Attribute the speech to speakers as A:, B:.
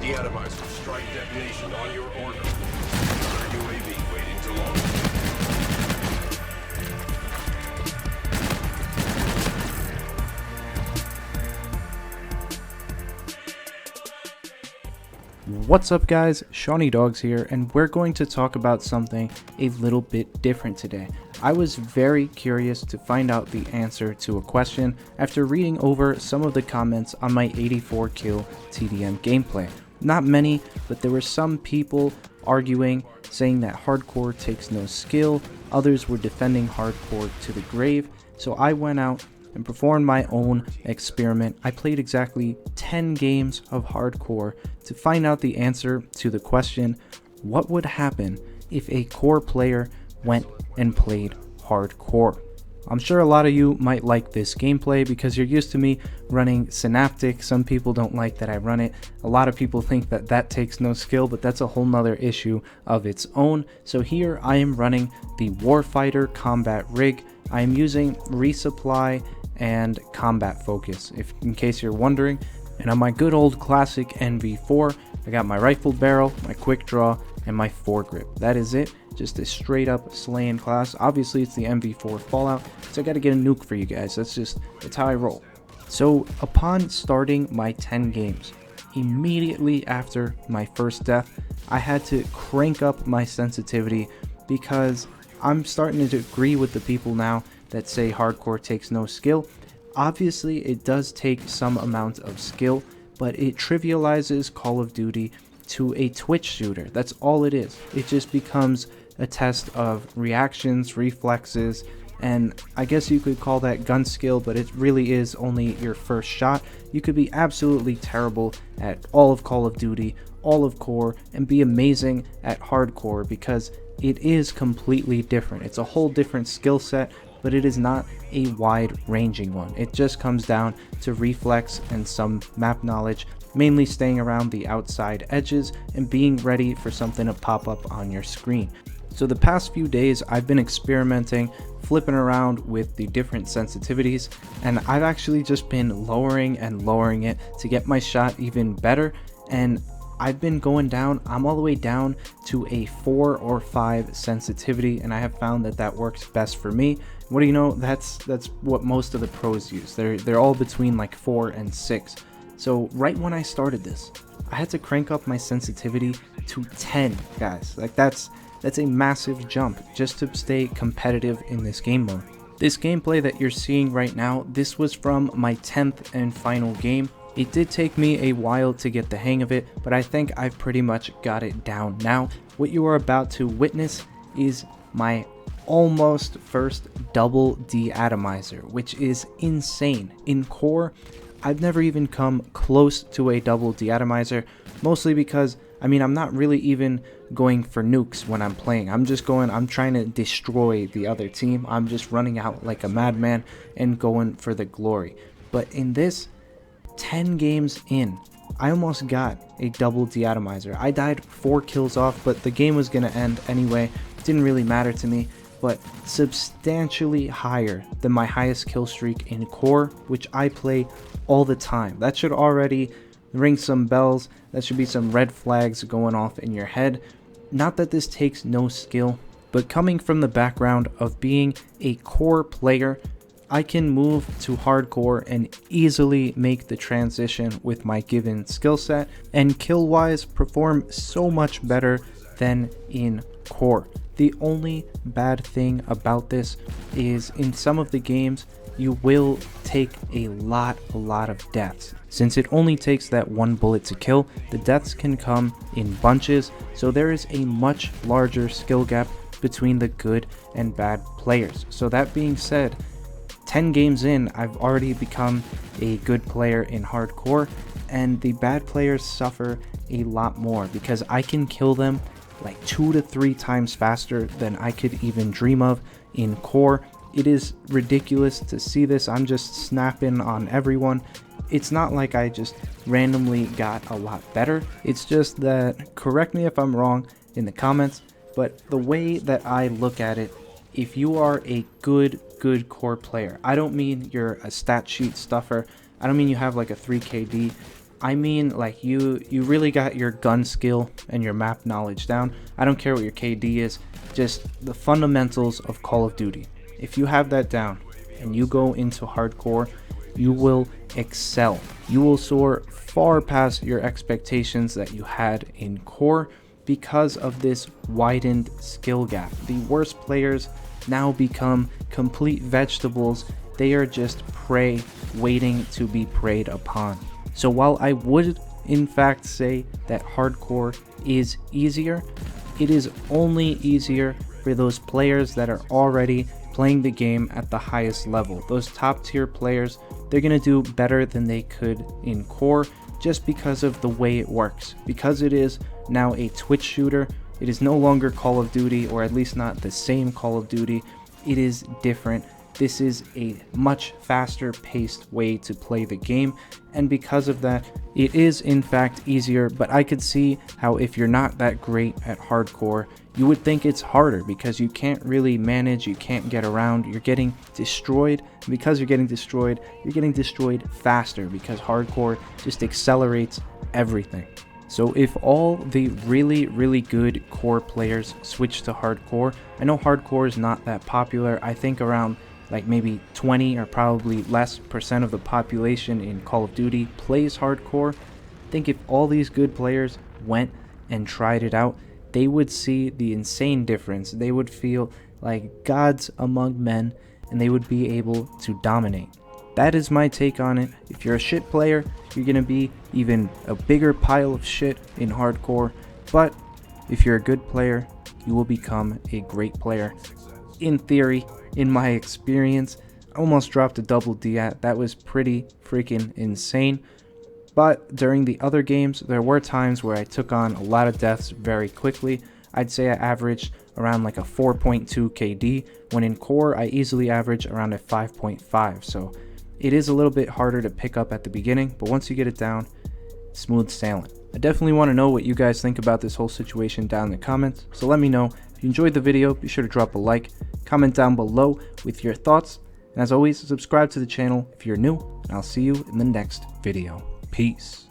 A: De-Atomizer, strike detonation on your order. UAV waiting to launch.
B: What's up guys, Shawnee Dogs here, and we're going to talk about something a little bit different today. I was very curious to find out the answer to a question after reading over some of the comments on my 84 kill TDM gameplay. Not many, but there were some people arguing, saying that hardcore takes no skill. Others were defending hardcore to the grave, so I went out and performed my own experiment. I played exactly 10 games of hardcore to find out the answer to the question, what would happen if a core player went and played hardcore? I'm sure a lot of you might like this gameplay because you're used to me running Synaptic. Some people don't like that I run it. A lot of people think that that takes no skill, but that's a whole nother issue of its own. So here I am running the Warfighter combat rig. I am using resupply and combat focus, if in case you're wondering. And on my good old classic NV4, I got my rifled barrel, my quick draw, and my foregrip. That is it, just a straight up slaying class. Obviously it's the NV4 Fallout, so I gotta get a nuke for you guys. That's how I roll. So upon starting my 10 games, immediately after my first death, I had to crank up my sensitivity because I'm starting to agree with the people now that say hardcore takes no skill. Obviously it does take some amount of skill, but it trivializes Call of Duty to a Twitch shooter. That's all it is. It just becomes a test of reactions, reflexes, and I guess you could call that gun skill, but it really is only your first shot. You could be absolutely terrible at all of Call of Duty, all of core, and be amazing at hardcore because it is completely different. It's a whole different skill set, but it is not a wide-ranging one. It just comes down to reflex and some map knowledge, mainly staying around the outside edges and being ready for something to pop up on your screen. So the past few days I've been experimenting, flipping around with the different sensitivities, and I've actually just been lowering and lowering it to get my shot even better, and I've been going down. I'm all the way down to a 4 or 5 sensitivity, and I have found that that works best for me. What do you know, that's what most of the pros use. They're all between like 4 and 6. So right when I started this, I had to crank up my sensitivity to 10, guys. Like that's a massive jump just to stay competitive in this game mode. This gameplay that you're seeing right now, this was from my 10th and final game. It did take me a while to get the hang of it, but I think I've pretty much got it down now. What you are about to witness is my almost first double De-Atomizer, which is insane. In core, I've never even come close to a double De-Atomizer, mostly because, I mean, I'm not really even going for nukes when I'm playing. I'm trying to destroy the other team. I'm just running out like a madman and going for the glory. But in this, 10 games in, I almost got a double De-Atomizer. I died 4 kills off, but the game was gonna end anyway. It didn't really matter to me, but substantially higher than my highest kill streak in core, which I play all the time. That should already ring some bells. That should be some red flags going off in your head. Not that this takes no skill, but coming from the background of being a core player, I can move to hardcore and easily make the transition with my given skill set, and kill wise perform so much better than in core. The only bad thing about this is in some of the games you will take a lot of deaths. Since it only takes that one bullet to kill, the deaths can come in bunches, so there is a much larger skill gap between the good and bad players. So that being said, 10 games in, I've already become a good player in hardcore, and the bad players suffer a lot more because I can kill them like 2 to 3 times faster than I could even dream of in core. It is ridiculous to see this. I'm just snapping on everyone. It's not like I just randomly got a lot better. It's just that, correct me if I'm wrong in the comments, but the way that I look at it, if you are a good core player, I don't mean you're a stat sheet stuffer, I don't mean you have like a 3 KD, I mean like you really got your gun skill and your map knowledge down. I don't care what your KD is, just the fundamentals of Call of Duty. If you have that down and you go into hardcore, you will excel. You will soar far past your expectations that you had in core because of this widened skill gap. The worst players now become complete vegetables. They are just prey waiting to be preyed upon. So while I would in fact say that hardcore is easier, it is only easier for those players that are already playing the game at the highest level. Those top tier players, they're going to do better than they could in core just because of the way it works. Because it is now a Twitch shooter, it is no longer Call of Duty, or at least not the same Call of Duty. It is different. This is a much faster paced way to play the game, and because of that, it is in fact easier. But I could see how if you're not that great at hardcore, you would think it's harder because you can't really manage, you can't get around, you're getting destroyed. And because you're getting destroyed faster because hardcore just accelerates everything. So if all the really good core players switch to hardcore, I know hardcore is not that popular. I think around like maybe 20 or probably less % of the population in Call of Duty plays hardcore. I think if all these good players went and tried it out, they would see the insane difference. They would feel like gods among men, and they would be able to dominate. That is my take on it. If you're a shit player, you're gonna be even a bigger pile of shit in hardcore. But if you're a good player, you will become a great player. In theory, in my experience, I almost dropped a double D-At. That was pretty freaking insane. But during the other games, there were times where I took on a lot of deaths very quickly. I'd say I averaged around like a 4.2 KD, when in core I easily average around a 5.5. So it is a little bit harder to pick up at the beginning, but once you get it down, smooth sailing. I definitely want to know what you guys think about this whole situation down in the comments, so let me know. If you enjoyed the video, be sure to drop a like, comment down below with your thoughts, and as always, subscribe to the channel if you're new, and I'll see you in the next video. Peace.